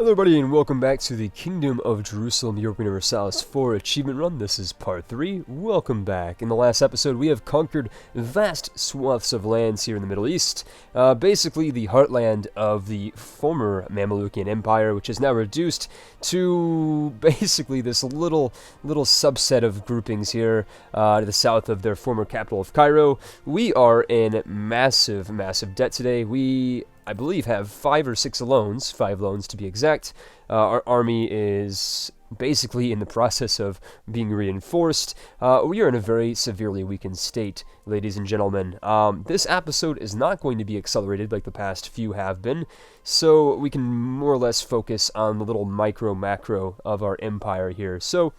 Hello everybody and welcome back to the Kingdom of Jerusalem Europa Universalis 4 Achievement Run. This is part 3. Welcome back. In the last episode we have conquered vast swaths of lands here in the Middle East. Basically the heartland of the former Mamlukian Empire, which is now reduced to basically this little subset of groupings here to the south of their former capital of Cairo. We are in massive debt today. I believe have 5 or 6 loans, 5 loans to be exact. Our army is basically in the process of being reinforced. We are in a very severely weakened state, ladies and gentlemen. This episode is not going to be accelerated like the past few have been, so we can more or less focus on the little macro of our empire here. So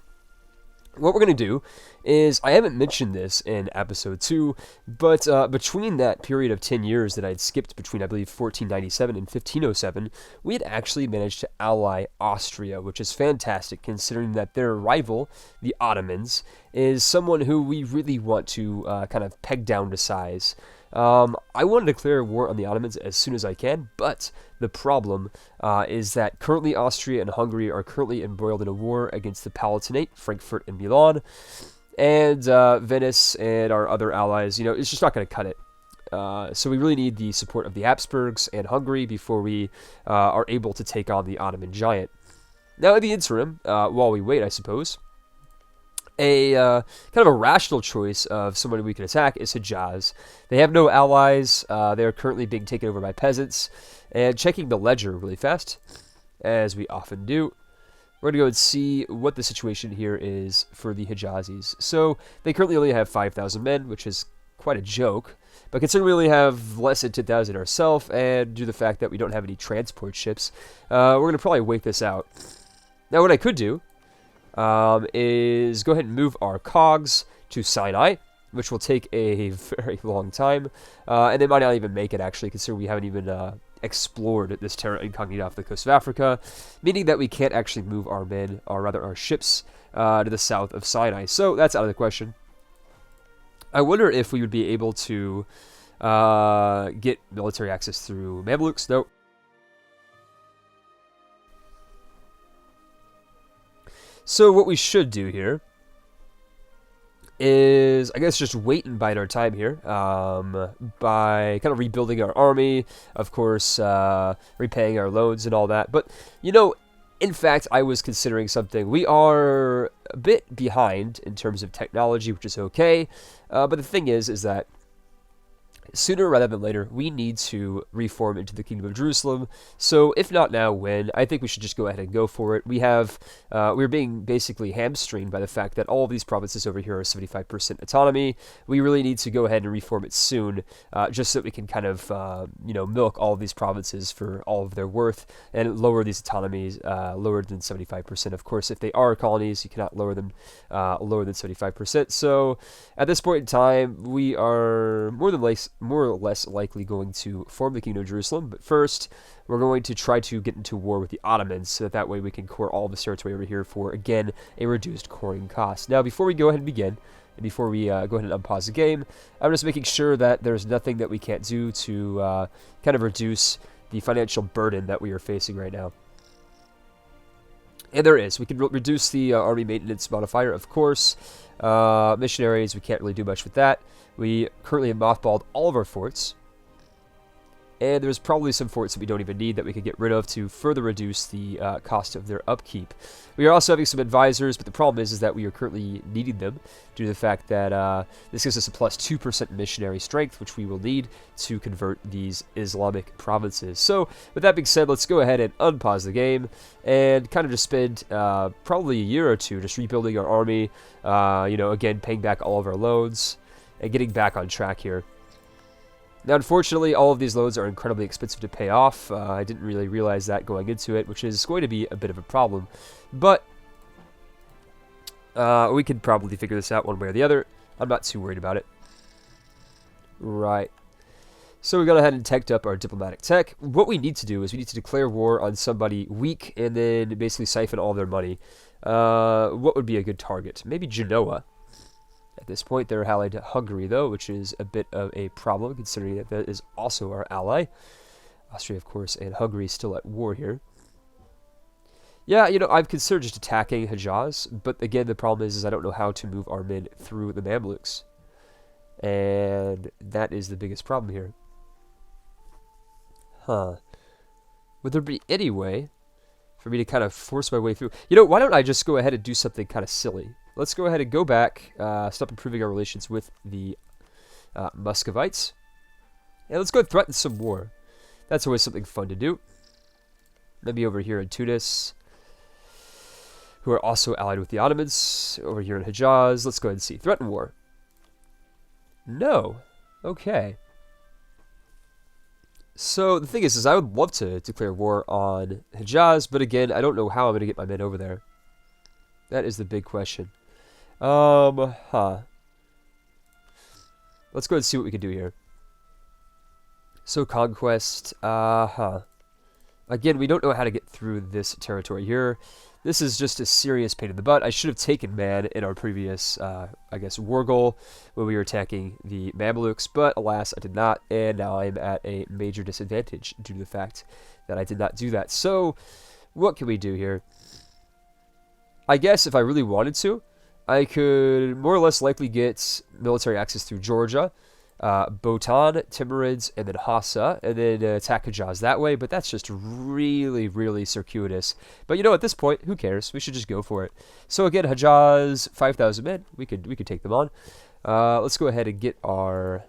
what we're going to do is, I haven't mentioned this in episode 2, but between that period of 10 years that I'd skipped between, I believe, 1497 and 1507, we had actually managed to ally Austria, which is fantastic considering that their rival, the Ottomans, is someone who we really want to kind of peg down to size. I want to declare war on the Ottomans as soon as I can, but the problem is that currently Austria and Hungary are currently embroiled in a war against the Palatinate, Frankfurt and Milan, and Venice and our other allies. You know, it's just not going to cut it. So we really need the support of the Habsburgs and Hungary before we are able to take on the Ottoman giant. Now, in the interim, while we wait, I suppose, a kind of a rational choice of someone we can attack is Hijazi. They have no allies. They are currently being taken over by peasants. And checking the ledger really fast, as we often do, we're going to go and see what the situation here is for the Hijazis. So they currently only have 5,000 men, which is quite a joke. But considering we only have less than 10,000 ourselves, and due to the fact that we don't have any transport ships, we're going to probably wait this out. Now what I could do is go ahead and move our cogs to Sinai, which will take a very long time, and they might not even make it, actually, considering we haven't even explored this terra incognita off the coast of Africa, meaning that we can't actually move our men, or rather our ships, to the south of Sinai. So that's out of the question. I wonder if we would be able to get military access through Mamluks. Nope. So what we should do here is, I guess, just wait and bide our time here by kind of rebuilding our army, of course, repaying our loans and all that. But, you know, in fact, I was considering something. We are a bit behind in terms of technology, which is okay, but the thing is that sooner rather than later, we need to reform into the Kingdom of Jerusalem. So, if not now, when? I think we should just go ahead and go for it. We're being basically hamstringed by the fact that all of these provinces over here are 75% autonomy. We really need to go ahead and reform it soon, just so that we can kind of, milk all of these provinces for all of their worth and lower these autonomies lower than 75%. Of course, if they are colonies, you cannot lower them lower than 75%. So, at this point in time, we are more or less likely going to form the Kingdom of Jerusalem, but first we're going to try to get into war with the Ottomans, so that way we can core all this territory over here for, again, a reduced coring cost. Now, before we go ahead and begin, and before we go ahead and unpause the game, I'm just making sure that there's nothing that we can't do to kind of reduce the financial burden that we are facing right now. And there is. We can reduce the army maintenance modifier, of course. Missionaries, we can't really do much with that. We currently have mothballed all of our forts. And there's probably some forts that we don't even need that we could get rid of to further reduce the cost of their upkeep. We are also having some advisors, but the problem is that we are currently needing them due to the fact that this gives us a plus 2% missionary strength, which we will need to convert these Islamic provinces. So, with that being said, let's go ahead and unpause the game and kind of just spend probably a year or two just rebuilding our army, again, paying back all of our loans and getting back on track here. Now, unfortunately, all of these loans are incredibly expensive to pay off. I didn't really realize that going into it, which is going to be a bit of a problem. But we could probably figure this out one way or the other. I'm not too worried about it. Right. So we got ahead and teched up our diplomatic tech. What we need to do is we need to declare war on somebody weak and then basically siphon all their money. What would be a good target? Maybe Genoa. At this point, they're allied to Hungary, though, which is a bit of a problem, considering that that is also our ally. Austria, of course, and Hungary still at war here. Yeah, you know, I've considered just attacking Hijaz, but again, the problem is I don't know how to move our men through the Mamluks. And that is the biggest problem here. Huh. Would there be any way for me to kind of force my way through? You know, why don't I just go ahead and do something kind of silly? Let's go ahead and go back, stop improving our relations with the Muscovites. And let's go and threaten some war. That's always something fun to do. Maybe over here in Tunis, who are also allied with the Ottomans. Over here in Hijaz, let's go ahead and see. Threaten war. No. Okay. So the thing is I would love to declare war on Hijaz, but again, I don't know how I'm going to get my men over there. That is the big question. Let's go ahead and see what we can do here. So conquest, Again, we don't know how to get through this territory here. This is just a serious pain in the butt. I should have taken Man in our previous, I guess, war goal when we were attacking the Mamluks, but alas, I did not, and now I'm at a major disadvantage due to the fact that I did not do that. So, what can we do here? I guess if I really wanted to, I could more or less likely get military access through Georgia, Botan, Timurids, and then Hassa, and then attack Hijaz that way, but that's just really, really circuitous. But you know, at this point, who cares? We should just go for it. So again, Hijaz, 5,000 men. We could take them on. Let's go ahead and get our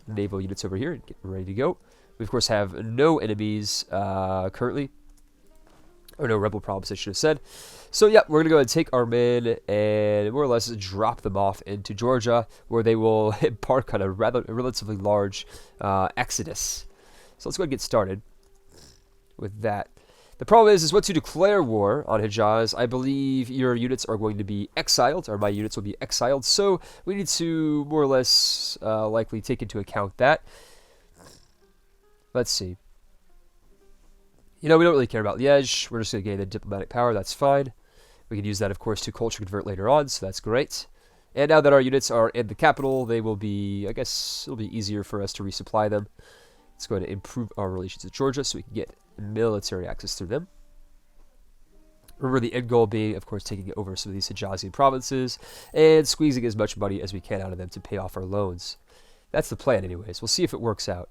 naval units over here and get ready to go. We, of course, have no enemies currently. Or no rebel problems, I should have said. So, yeah, we're going to go ahead and take our men and more or less drop them off into Georgia, where they will embark on a relatively large exodus. So let's go ahead and get started with that. The problem is once you declare war on Hijaz, I believe your units are going to be exiled, or my units will be exiled. So we need to more or less likely take into account that. Let's see. You know, we don't really care about Liège. We're just going to gain the diplomatic power. That's fine. We can use that, of course, to culture convert later on, so that's great. And now that our units are in the capital, they will be, I guess, it'll be easier for us to resupply them. It's going to improve our relations with Georgia so we can get military access through them. Remember the end goal being, of course, taking over some of these Hijazi provinces and squeezing as much money as we can out of them to pay off our loans. That's the plan anyways. We'll see if it works out.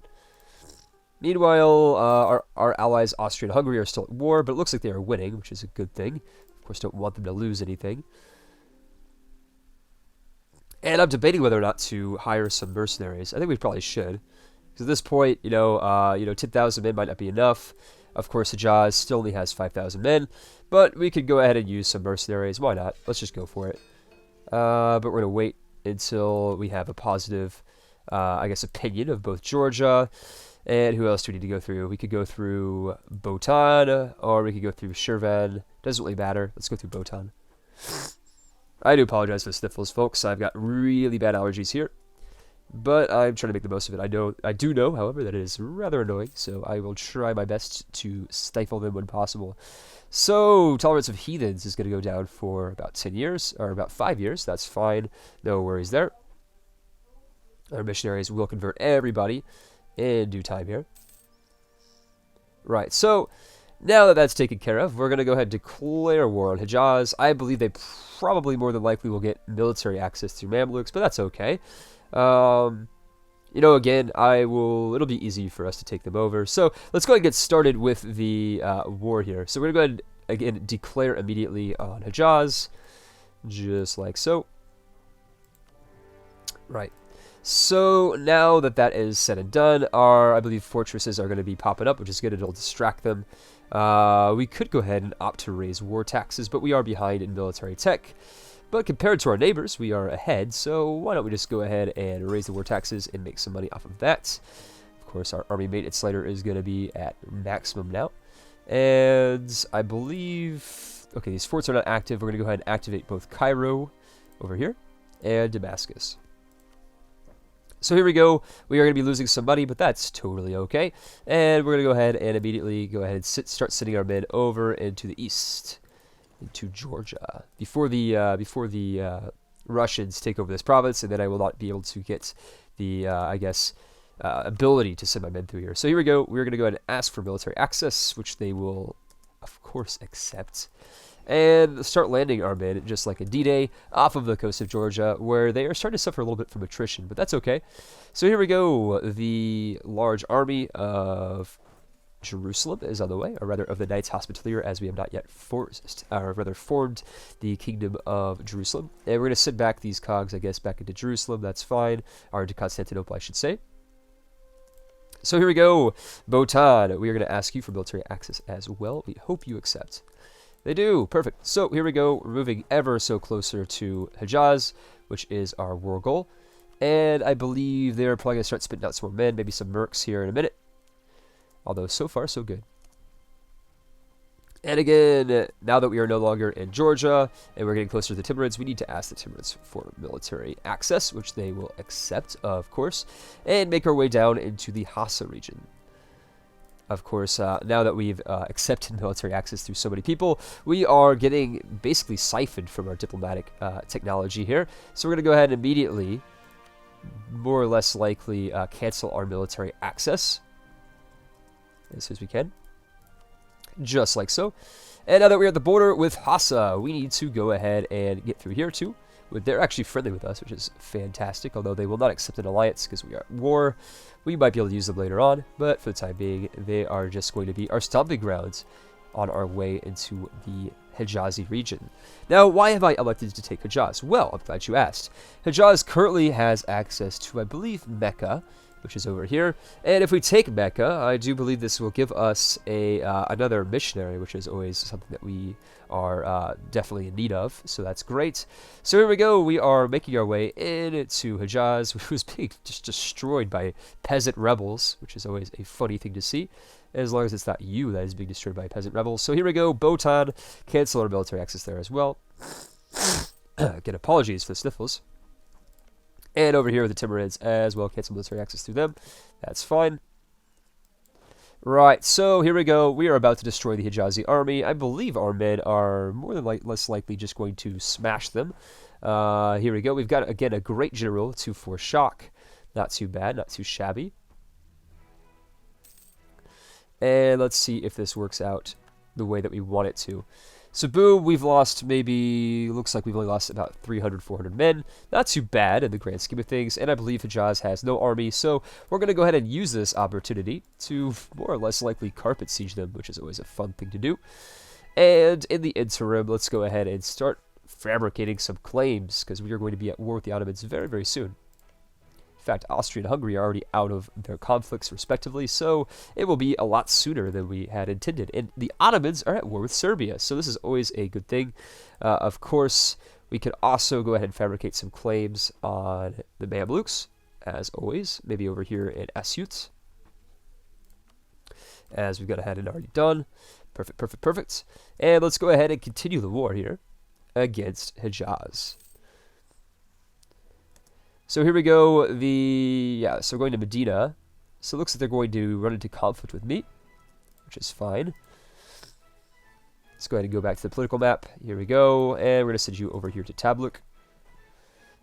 Meanwhile, our allies, Austria and Hungary, are still at war, but it looks like they are winning, which is a good thing. Of course, don't want them to lose anything. And I'm debating whether or not to hire some mercenaries. I think we probably should. Because at this point, 10,000 men might not be enough. Of course, Hijaz still only has 5,000 men, but we could go ahead and use some mercenaries. Why not? Let's just go for it. But we're going to wait until we have a positive, opinion of both Georgia. And who else do we need to go through? We could go through Botan, or we could go through Shirvan. Doesn't really matter. Let's go through Botan. I do apologize for the sniffles, folks. I've got really bad allergies here. But I'm trying to make the most of it. I do know, however, that it is rather annoying, so I will try my best to stifle them when possible. So, tolerance of heathens is going to go down for about 10 years, or about 5 years. That's fine. No worries there. Our missionaries will convert everybody in due time here. Right, so now that that's taken care of, we're going to go ahead and declare war on Hijaz. I believe they probably more than likely will get military access through Mamluks, but that's okay. Again, it'll be easy for us to take them over. So let's go ahead and get started with the war here. So we're going to go ahead and, again, declare immediately on Hijaz, just like so. Right. So now that that is said and done, I believe, fortresses are going to be popping up, which is good. It'll distract them. We could go ahead and opt to raise war taxes, but we are behind in military tech. But compared to our neighbors, we are ahead, so why don't we just go ahead and raise the war taxes and make some money off of that. Of course, our army maintenance later is going to be at maximum now. And I believe, okay, these forts are not active. We're going to go ahead and activate both Cairo over here and Damascus. So here we go. We are going to be losing some money, but that's totally okay. And we're going to go ahead and immediately start sending our men over into the east, into Georgia, before the Russians take over this province, and then I will not be able to get the ability to send my men through here. So here we go. We're going to go ahead and ask for military access, which they will of course, accept. And start landing our men, just like a D-Day, off of the coast of Georgia, where they are starting to suffer a little bit from attrition, but that's okay. So here we go. The large army of Jerusalem is on the way, or rather of the Knights Hospitalier, as we have not yet formed the Kingdom of Jerusalem. And we're going to send back these cogs, I guess, back into Jerusalem. That's fine. Or into Constantinople, I should say. So here we go. Botan, we are going to ask you for military access as well. We hope you accept. They do. Perfect. So here we go. We're moving ever so closer to Hijaz, which is our war goal. And I believe they're probably going to start spitting out some more men, maybe some mercs here in a minute. Although, so far, so good. And again, now that we are no longer in Georgia, and we're getting closer to the Timurids, we need to ask the Timurids for military access, which they will accept, of course, and make our way down into the Hassa region. Of course, now that we've accepted military access through so many people, we are getting basically siphoned from our diplomatic technology here. So we're going to go ahead and immediately, more or less likely, cancel our military access as soon as we can, just like so. And now that we're at the border with Hassa, we need to go ahead and get through here too. They're actually friendly with us, which is fantastic, although they will not accept an alliance because we are at war. We might be able to use them later on, but for the time being, they are just going to be our stomping grounds on our way into the Hijazi region. Now, why have I elected to take Hijaz? Well, I'm glad you asked. Hijaz currently has access to, I believe, Mecca, which is over here. And if we take Mecca, I do believe this will give us another missionary, which is always something that we are definitely in need of. So that's great. So here we go. We are making our way into Hijaz, which was being just destroyed by peasant rebels, which is always a funny thing to see, as long as it's not you that is being destroyed by peasant rebels. So here we go. Botan, cancel our military access there as well. Again, apologies for the sniffles. And over here with the Timurids as well, cancel military access through them. That's fine. Right, so here we go. We are about to destroy the Hijazi army. I believe our men are more than less likely just going to smash them. Here we go. We've got, again, a great general, 2-4 shock. Not too bad, not too shabby. And let's see if this works out the way that we want it to. So boom, we've lost maybe, looks like we've only lost about 300, 400 men. Not too bad in the grand scheme of things, and I believe Hijaz has no army, so we're going to go ahead and use this opportunity to more or less likely carpet siege them, which is always a fun thing to do. And in the interim, let's go ahead and start fabricating some claims, because we are going to be at war with the Ottomans very, very soon. In fact, Austria and Hungary are already out of their conflicts respectively, so it will be a lot sooner than we had intended. And the Ottomans are at war with Serbia, so this is always a good thing. Of course, we could also go ahead and fabricate some claims on the Mamluks, as always, maybe over here in Asyut, as we've got ahead and already done. Perfect, perfect, perfect. And let's go ahead and continue the war here against Hijaz. So here we go, so we're going to Medina. So it looks like they're going to run into conflict with me, which is fine. Let's go ahead and go back to the political map. Here we go, and we're going to send you over here to Tabluk.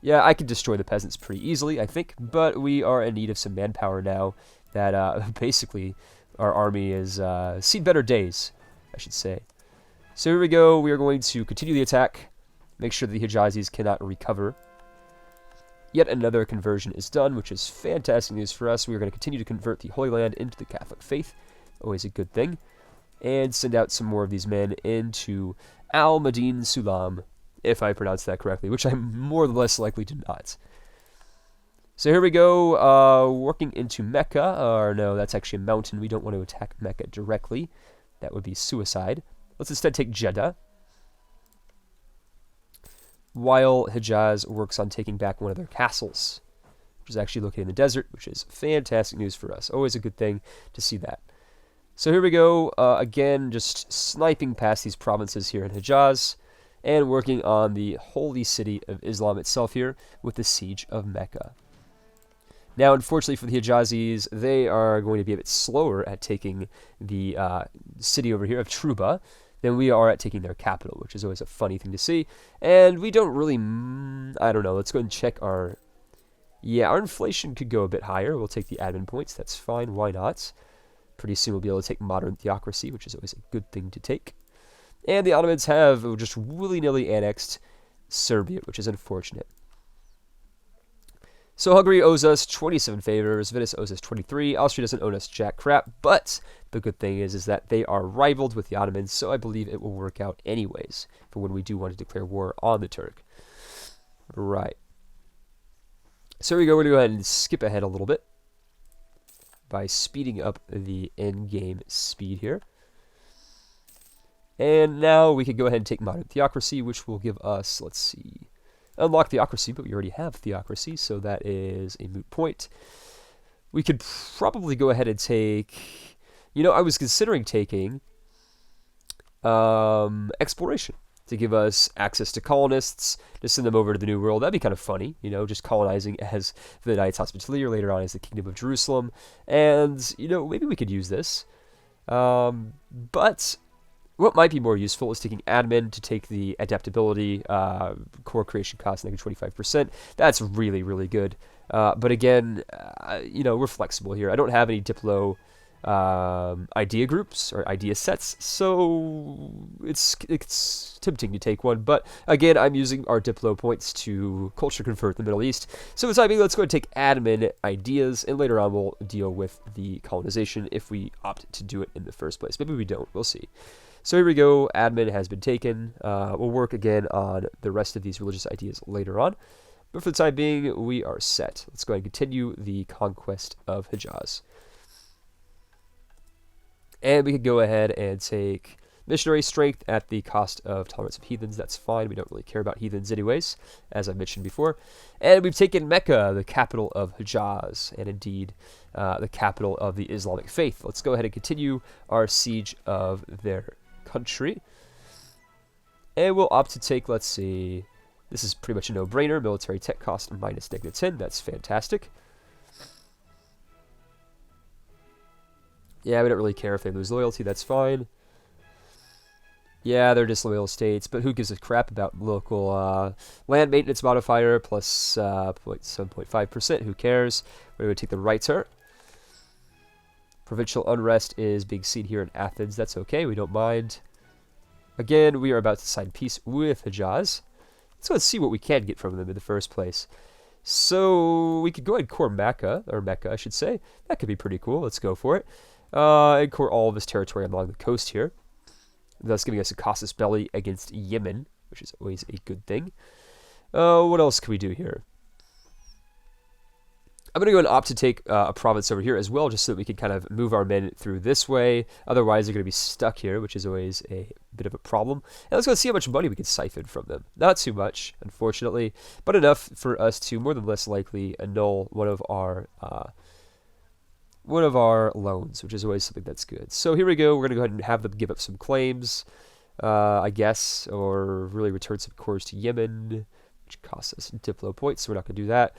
Yeah, I can destroy the peasants pretty easily, I think, but we are in need of some manpower now that basically our army has seen better days, I should say. So here we go, we are going to continue the attack, make sure the Hijazis cannot recover. Yet another conversion is done, which is fantastic news for us. We are going to continue to convert the Holy Land into the Catholic faith. Always a good thing. And send out some more of these men into Al-Madin Sulam, if I pronounce that correctly, which I'm more than less likely to not. So here we go, working into Mecca. Or no, that's actually a mountain. We don't want to attack Mecca directly. That would be suicide. Let's instead take Jeddah, while Hijaz works on taking back one of their castles, which is actually located in the desert, which is fantastic news for us. Always a good thing to see that. So here we go, again, just sniping past these provinces here in Hijaz, and working on the holy city of Islam itself here with the siege of Mecca. Now, unfortunately for the Hijazis, they are going to be a bit slower at taking the city over here of Truba than we are at taking their capital, which is always a funny thing to see. And we don't really, I don't know, let's go and check our, yeah, our inflation could go a bit higher. We'll take the admin points, that's fine, why not? Pretty soon we'll be able to take modern theocracy, which is always a good thing to take. And the Ottomans have just willy-nilly annexed Serbia, which is unfortunate. So Hungary owes us 27 favors, Venice owes us 23, Austria doesn't owe us jack crap, but the good thing is that they are rivaled with the Ottomans, so I believe it will work out anyways for when we do want to declare war on the Turk. Right. So here we go, we're going to go ahead and skip ahead a little bit by speeding up the end-game speed here. And now we can go ahead and take modern theocracy, which will give us, let's see, unlock theocracy, but we already have theocracy, so that is a moot point. We could probably go ahead and take, you know, I was considering taking exploration to give us access to colonists, to send them over to the New World. That'd be kind of funny, you know, just colonizing as the Knights Hospitalier, later on as the Kingdom of Jerusalem. And, you know, maybe we could use this. But what might be more useful is taking admin to take the adaptability, core creation cost, -25%. That's really, really good. But again, you know, we're flexible here. I don't have any Diplo idea groups or idea sets, so it's tempting to take one. But again, I'm using our Diplo points to culture convert the Middle East. So for the time being, let's go and take admin ideas, and later on we'll deal with the colonization if we opt to do it in the first place. Maybe we don't. We'll see. So here we go, admin has been taken. We'll work again on the rest of these religious ideas later on. But for the time being, we are set. Let's go ahead and continue the conquest of Hijaz. And we could go ahead and take missionary strength at the cost of tolerance of heathens. That's fine. We don't really care about heathens anyways, as I mentioned before. And we've taken Mecca, the capital of Hijaz, and indeed the capital of the Islamic faith. Let's go ahead and continue our siege of their country. And we'll opt to take, let's see, this is pretty much a no-brainer, military tech cost minus -10. That's fantastic. Yeah, we don't really care if they lose loyalty, that's fine. Yeah, they're disloyal states, but who gives a crap about local land maintenance modifier plus 7.5%, who cares? We're going to take the Reiter. Provincial unrest is being seen here in Athens. That's okay. We don't mind. Again, we are about to sign peace with Hijaz. So let's see what we can get from them in the first place. So we could go ahead and core Mecca, or Mecca, I should say. That could be pretty cool. Let's go for it. And core all of his territory along the coast here, thus giving us a casus belli against Yemen, which is always a good thing. What else can we do here? I'm going to go and opt to take a province over here as well, just so that we can kind of move our men through this way. Otherwise, they're going to be stuck here, which is always a bit of a problem. And let's go see how much money we can siphon from them. Not too much, unfortunately, but enough for us to more than less likely annul one of our loans, which is always something that's good. So here we go. We're going to go ahead and have them give up some claims, I guess, or really return some cores to Yemen, which costs us Diplo points, so we're not going to do that.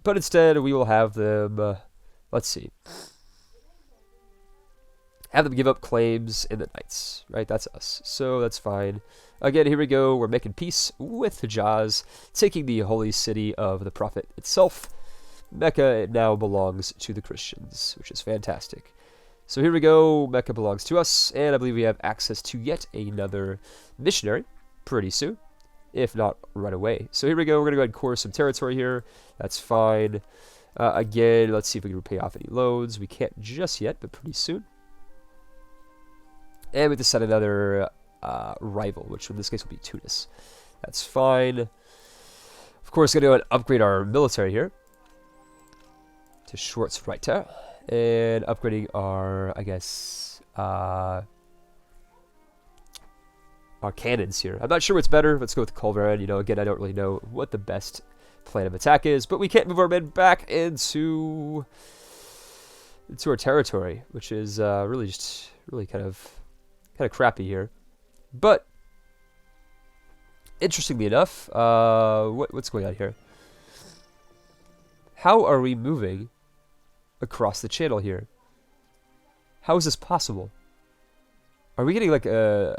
But instead, we will have them, let's see, have them give up claims in the Knights, right? That's us, so that's fine. Again, here we go. We're making peace with Hijaz, taking the holy city of the Prophet itself. Mecca now belongs to the Christians, which is fantastic. So here we go. Mecca belongs to us, and I believe we have access to yet another missionary pretty soon, if not right away. So here we go. We're going to go ahead and core some territory here. That's fine. Again, let's see if we can pay off any loans. We can't just yet, but pretty soon. And we have to set another rival, which in this case will be Tunis. That's fine. Of course, going to go and upgrade our military here to Schwarzreiter, and upgrading our, I guess, our cannons here. I'm not sure what's better. Let's go with the Culverin. You know, again, I don't really know what the best plan of attack is, but we can't move our men back into our territory, which is really just really kind of crappy here. But interestingly enough, what's going on here? How are we moving across the channel here? How is this possible? Are we getting like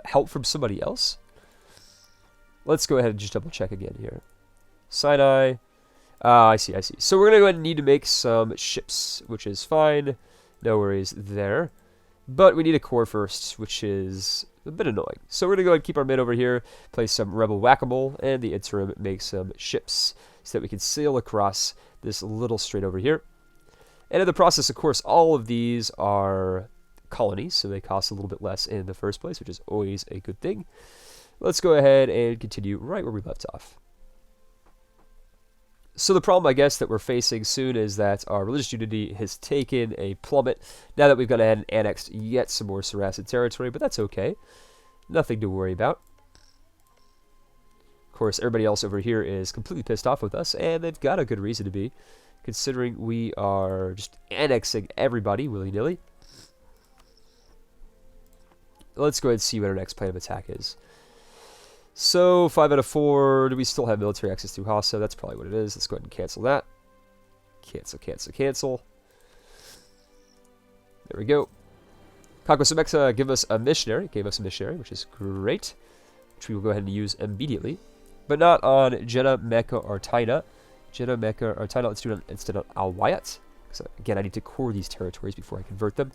help from somebody else? Let's go ahead and just double check again here. Sinai. I see. So we're going to go ahead and need to make some ships, which is fine. No worries there. But we need a core first, which is a bit annoying. So we're going to go ahead and keep our men over here, play some rebel whack-a-mole, and the interim make some ships so that we can sail across this little strait over here. And in the process, of course, all of these are colonies, so they cost a little bit less in the first place, which is always a good thing. Let's go ahead and continue right where we left off. So the problem, I guess, that we're facing soon is that our religious unity has taken a plummet now that we've gone ahead and annexed yet some more Saracen territory, but that's okay. Nothing to worry about. Of course, everybody else over here is completely pissed off with us, and they've got a good reason to be, considering we are just annexing everybody willy-nilly. Let's go ahead and see what our next plan of attack is. So, 5 out of 4, do we still have military access through Hassa? That's probably what it is. Let's go ahead and cancel that. Cancel, cancel, cancel. There we go. Conquest of Mecca gave us a missionary, which is great, which we will go ahead and use immediately. But not on Jeddah, Mecca, or Taina. Jeddah, Mecca, or Taina, let's do it instead on Al-Wayat. Because, again, I need to core these territories before I convert them.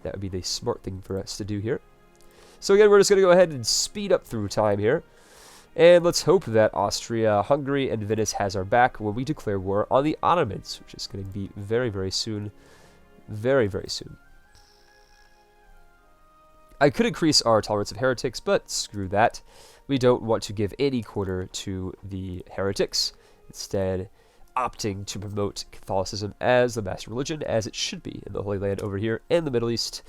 That would be the smart thing for us to do here. So again, we're just going to go ahead and speed up through time here. And let's hope that Austria, Hungary, and Venice has our back when we declare war on the Ottomans, which is going to be very, very soon. Very, very soon. I could increase our tolerance of heretics, but screw that. We don't want to give any quarter to the heretics. Instead, opting to promote Catholicism as the master religion, as it should be in the Holy Land over here in the Middle East.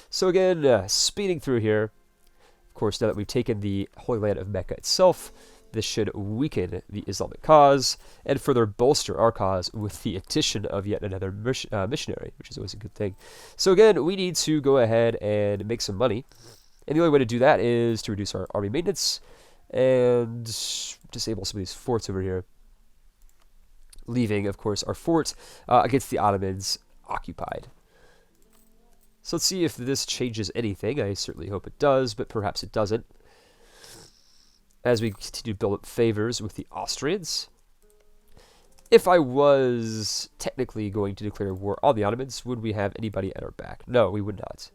So again, speeding through here. Of course, now that we've taken the Holy Land of Mecca itself, this should weaken the Islamic cause and further bolster our cause with the addition of yet another missionary, which is always a good thing. So again, we need to go ahead and make some money. And the only way to do that is to reduce our army maintenance and disable some of these forts over here. Leaving, of course, our fort against the Ottomans occupied. So let's see if this changes anything. I certainly hope it does, but perhaps it doesn't. As we continue to build up favors with the Austrians. If I was technically going to declare war on the Ottomans, would we have anybody at our back? No, we would not.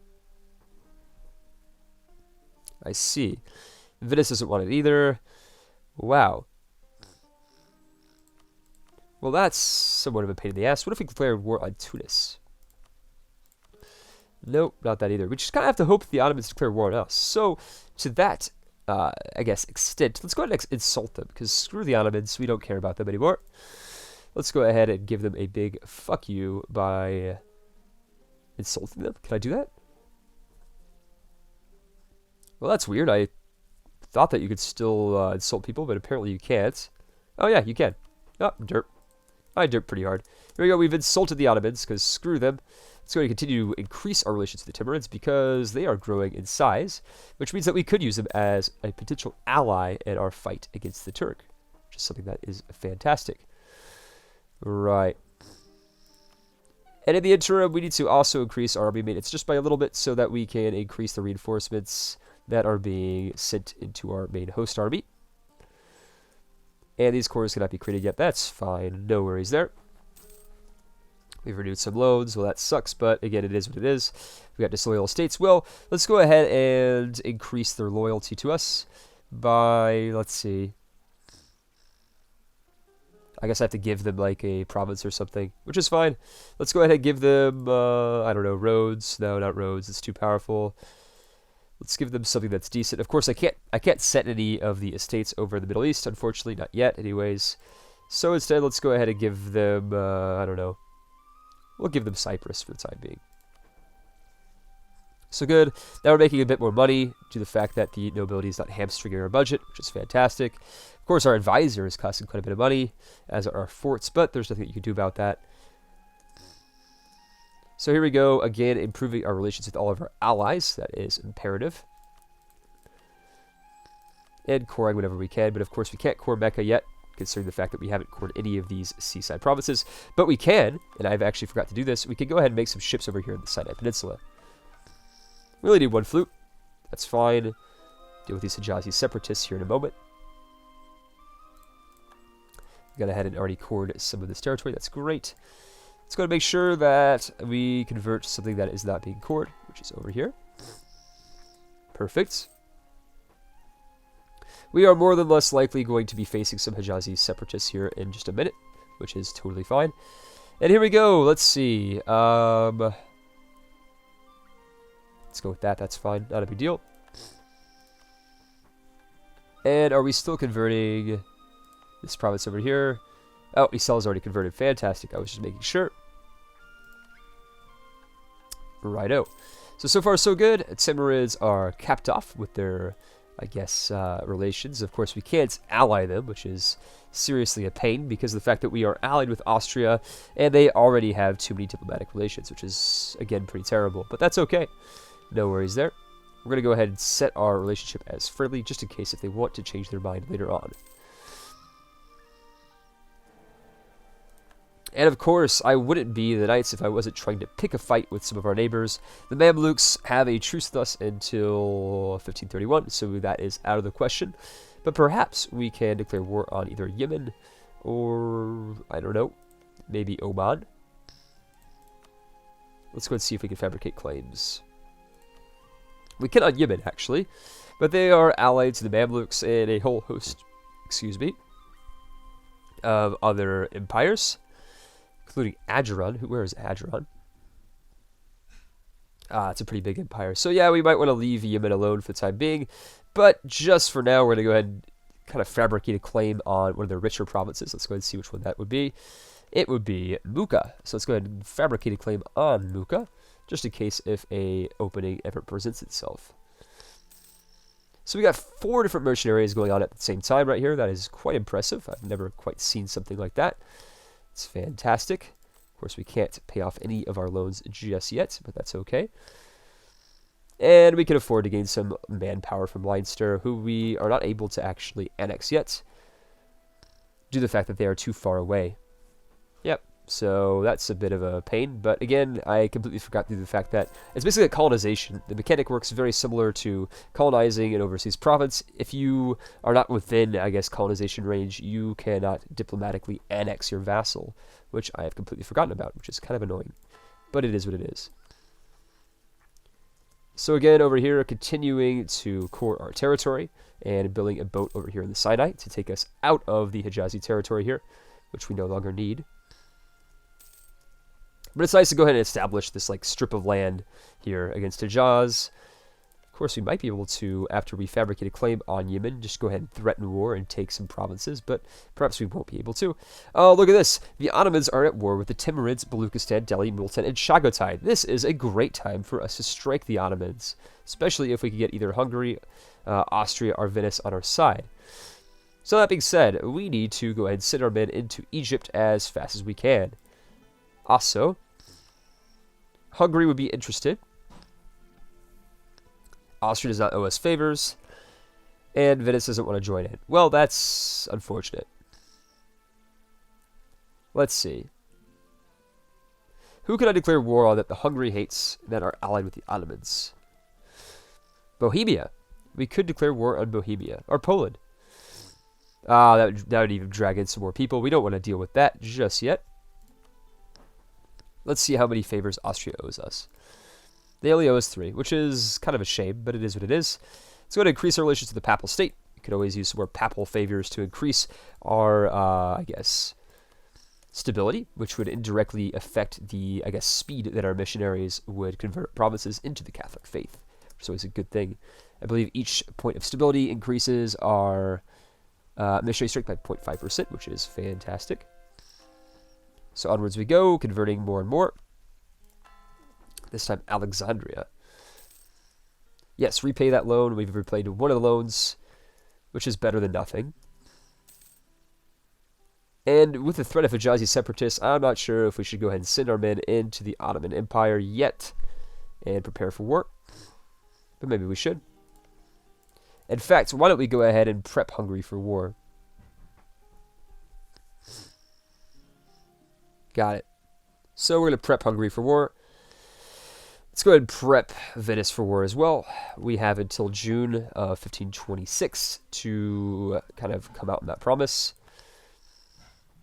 I see. Venice doesn't want it either. Wow. Well, that's somewhat of a pain in the ass. What if we declared war on Tunis? Nope, not that either. We just kind of have to hope the Ottomans declare war on us. So, to that, I guess, extent, let's go ahead and insult them, because screw the Ottomans, we don't care about them anymore. Let's go ahead and give them a big fuck you by insulting them. Can I do that? Well, that's weird. I thought that you could still insult people, but apparently you can't. Oh, yeah, you can. Oh, derp. I derp pretty hard. Here we go. We've insulted the Ottomans, because screw them. Let's go ahead and continue to increase our relations with the Timurids, because they are growing in size, which means that we could use them as a potential ally in our fight against the Turk, which is something that is fantastic. Right. And in the interim, we need to also increase our army maintenance just by a little bit so that we can increase the reinforcements that are being sent into our main host army. And these cores cannot be created yet. That's fine. No worries there. We've renewed some loans. Well, that sucks, but again, it is what it is. We got disloyal states. Well, let's go ahead and increase their loyalty to us by, let's see. I guess I have to give them like a province or something, which is fine. Let's go ahead and give them, I don't know, Rhodes. No, not Rhodes. It's too powerful. Let's give them something that's decent. Of course, I can't set any of the estates over in the Middle East, unfortunately, not yet, anyways. So instead, let's go ahead and give them, I don't know. We'll give them Cyprus for the time being. So good. Now we're making a bit more money due to the fact that the nobility is not hamstringing our budget, which is fantastic. Of course, our advisor is costing quite a bit of money, as are our forts, but there's nothing you can do about that. So here we go, again, improving our relations with all of our allies. That is imperative. And coring whenever we can, but of course we can't core Mecca yet, considering the fact that we haven't cored any of these seaside provinces. But we can, and I've actually forgot to do this, we can go ahead and make some ships over here in the Sinai Peninsula. We only need one flute. That's fine. Deal with these Hijazi separatists here in a moment. We got ahead and already cored some of this territory. That's great. Let's go and make sure that we convert something that is not being cored. which is over here. Perfect. We are more than less likely going to be facing some Hijazi separatists here in just a minute, which is totally fine. And here we go. Let's see. Let's go with that. That's fine. Not a big deal. And are we still converting this province over here? Oh, Isel is already converted. Fantastic. I was just making sure. Righto. So far so good. Timurids are capped off with their, I guess, relations. Of course, we can't ally them, which is seriously a pain because of the fact that we are allied with Austria and they already have too many diplomatic relations, which is, again, pretty terrible. But that's okay. No worries there. We're going to go ahead and set our relationship as friendly just in case if they want to change their mind later on. And of course, I wouldn't be the Knights if I wasn't trying to pick a fight with some of our neighbors. The Mamluks have a truce with us until 1531, so that is out of the question. But perhaps we can declare war on either Yemen or, I don't know, maybe Oman. Let's go and see if we can fabricate claims. We can on Yemen, actually, but they are allied to the Mamluks and a whole host, of other empires, including Ajuran. Where is Ajuran? It's a pretty big empire. So yeah, we might want to leave Yemen alone for the time being, but just for now, we're going to go ahead and kind of fabricate a claim on one of the richer provinces. Let's go ahead and see which one that would be. It would be Muka. So let's go ahead and fabricate a claim on Muka, just in case if a opening ever presents itself. So we got 4 different mercenaries going on at the same time right here. That is quite impressive. I've never quite seen something like that. It's fantastic. Of course, we can't pay off any of our loans just yet, but that's okay. And we can afford to gain some manpower from Leinster, who we are not able to actually annex yet, due to the fact that they are too far away. Yep. So that's a bit of a pain, but again, I completely forgot due to the fact that it's basically a colonization. The mechanic works very similar to colonizing an overseas province. If you are not within, I guess, colonization range, you cannot diplomatically annex your vassal, which I have completely forgotten about, which is kind of annoying, but it is what it is. So again, over here, continuing to core our territory and building a boat over here in the Sinai to take us out of the Hijazi territory here, which we no longer need. But it's nice to go ahead and establish this like strip of land here against Hijaz. Of course, we might be able to, after we fabricate a claim on Yemen, just go ahead and threaten war and take some provinces, but perhaps we won't be able to. Oh, look at this. The Ottomans are at war with the Timurids, Baluchistan, Delhi, Multan, and Chagatai. This is a great time for us to strike the Ottomans, especially if we can get either Hungary, Austria, or Venice on our side. So that being said, we need to go ahead and send our men into Egypt as fast as we can. Also, Hungary would be interested. Austria does not owe us favors. And Venice doesn't want to join in. Well, that's unfortunate. Let's see. Who can I declare war on that the Hungary hates that are allied with the Ottomans? Bohemia. We could declare war on Bohemia. Or Poland. That would even drag in some more people. We don't want to deal with that just yet. Let's see how many favors Austria owes us. They only owe us 3, which is kind of a shame, but it is what it is. Let's go ahead and increase our relations to the Papal State. We could always use some more Papal favors to increase our, I guess, stability, which would indirectly affect the, I guess, speed that our missionaries would convert provinces into the Catholic faith, which is always a good thing. I believe each point of stability increases our missionary strength by 0.5%, which is fantastic. So onwards we go, converting more and more. This time Alexandria. Yes, repay that loan. We've repaid one of the loans, which is better than nothing. And with the threat of Hijazi separatists, I'm not sure if we should go ahead and send our men into the Ottoman Empire yet and prepare for war. But maybe we should. In fact, why don't we go ahead and prep Hungary for war? Got it. So we're going to prep Hungary for war. Let's go ahead and prep Venice for war as well. We have until June of 1526 to kind of come out on that promise.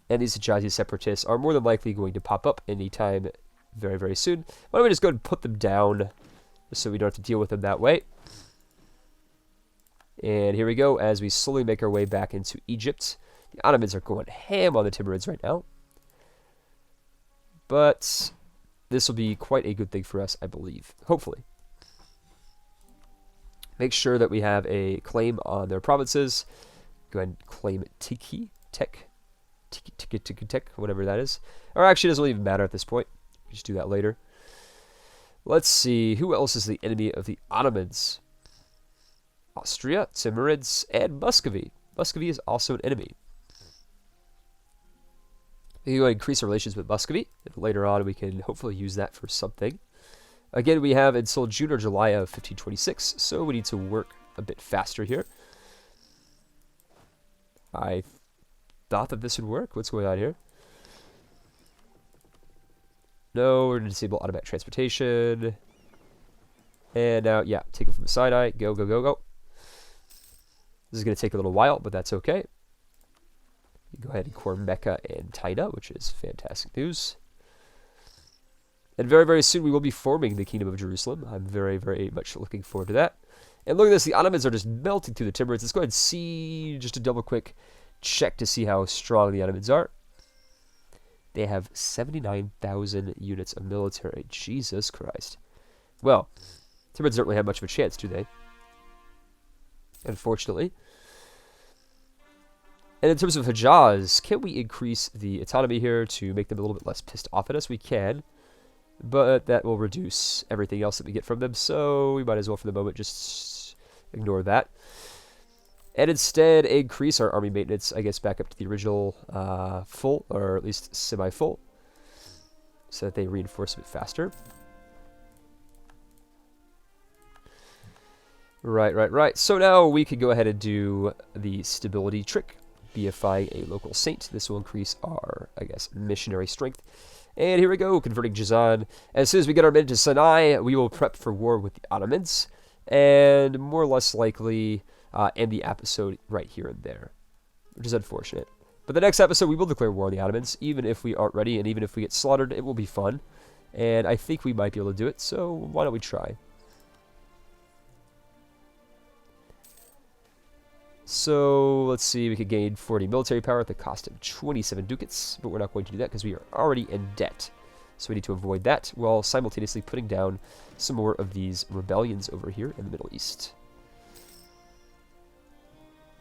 And these Hijazi separatists are more than likely going to pop up anytime very, very soon. Why don't we just go ahead and put them down so we don't have to deal with them that way. And here we go, as we slowly make our way back into Egypt. The Ottomans are going ham on the Timurids right now. But this will be quite a good thing for us, I believe. Hopefully. Make sure that we have a claim on their provinces. Go ahead and claim Tech, whatever that is. Or actually, it doesn't even matter at this point. Just do that later. Let's see, who else is the enemy of the Ottomans? Austria, Timurids, and Muscovy. Muscovy is also an enemy. We can go ahead and increase our relations with Muscovy. And later on, we can hopefully use that for something. Again, we have until June or July of 1526, so we need to work a bit faster here. I thought that this would work. What's going on here? No, we're going to disable automatic transportation. And now, yeah, take it from the Sinai. Go, go, go, go. This is going to take a little while, but that's okay. You go ahead and core Mecca and Taina, which is fantastic news. And very, very soon we will be forming the Kingdom of Jerusalem. I'm very, very much looking forward to that. And look at this, the Ottomans are just melting through the Timurids. Let's go ahead and see, just a double quick check to see how strong the Ottomans are. They have 79,000 units of military. Jesus Christ. Well, Timurids don't really have much of a chance, do they? Unfortunately. And in terms of Hijaz, can we increase the autonomy here to make them a little bit less pissed off at us? We can. But that will reduce everything else that we get from them, so we might as well for the moment just ignore that. And instead increase our army maintenance, I guess, back up to the original full, or at least semi-full, so that they reinforce a bit faster. Right. So now we can go ahead and do the stability trick, beifying a local saint. This will increase our, I guess, missionary strength. And here we go, converting Jazan. As soon as we get our men to Sinai, we will prep for war with the Ottomans, and more or less likely end the episode right here and there, which is unfortunate. But the next episode, we will declare war on the Ottomans, even if we aren't ready, and even if we get slaughtered, it will be fun. And I think we might be able to do it, so why don't we try? So, let's see, we could gain 40 military power at the cost of 27 ducats, but we're not going to do that because we are already in debt. So we need to avoid that while simultaneously putting down some more of these rebellions over here in the Middle East.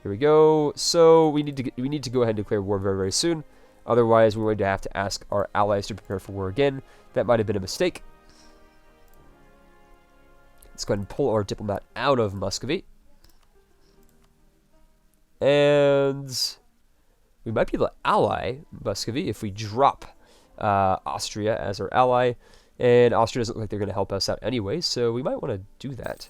Here we go. So we need to go ahead and declare war very, very soon. Otherwise, we're going to have to ask our allies to prepare for war again. That might have been a mistake. Let's go ahead and pull our diplomat out of Muscovy. And we might be able to ally Muscovy if we drop Austria as our ally. And Austria doesn't look like they're going to help us out anyway, so we might want to do that.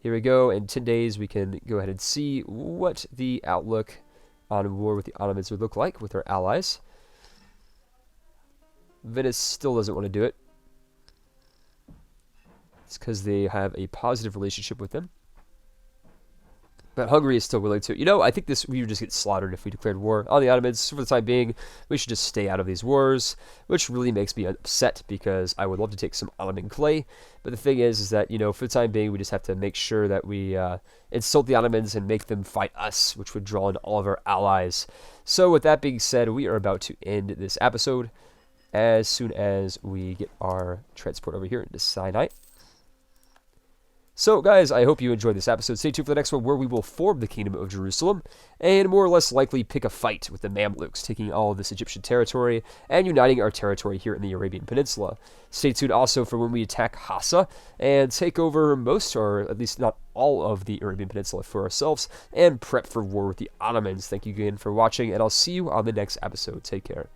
Here we go. In 10 days, we can go ahead and see what the outlook on war with the Ottomans would look like with our allies. Venice still doesn't want to do it. It's because they have a positive relationship with them. But Hungary is still willing to. You know, I think we would just get slaughtered if we declared war on the Ottomans. For the time being, we should just stay out of these wars, which really makes me upset because I would love to take some Ottoman clay. But the thing is that, you know, for the time being, we just have to make sure that we insult the Ottomans and make them fight us, which would draw in all of our allies. So with that being said, we are about to end this episode as soon as we get our transport over here into Sinai. So, guys, I hope you enjoyed this episode. Stay tuned for the next one where we will form the Kingdom of Jerusalem and more or less likely pick a fight with the Mamluks, taking all of this Egyptian territory and uniting our territory here in the Arabian Peninsula. Stay tuned also for when we attack Hassa and take over most, or at least not all, of the Arabian Peninsula for ourselves and prep for war with the Ottomans. Thank you again for watching, and I'll see you on the next episode. Take care.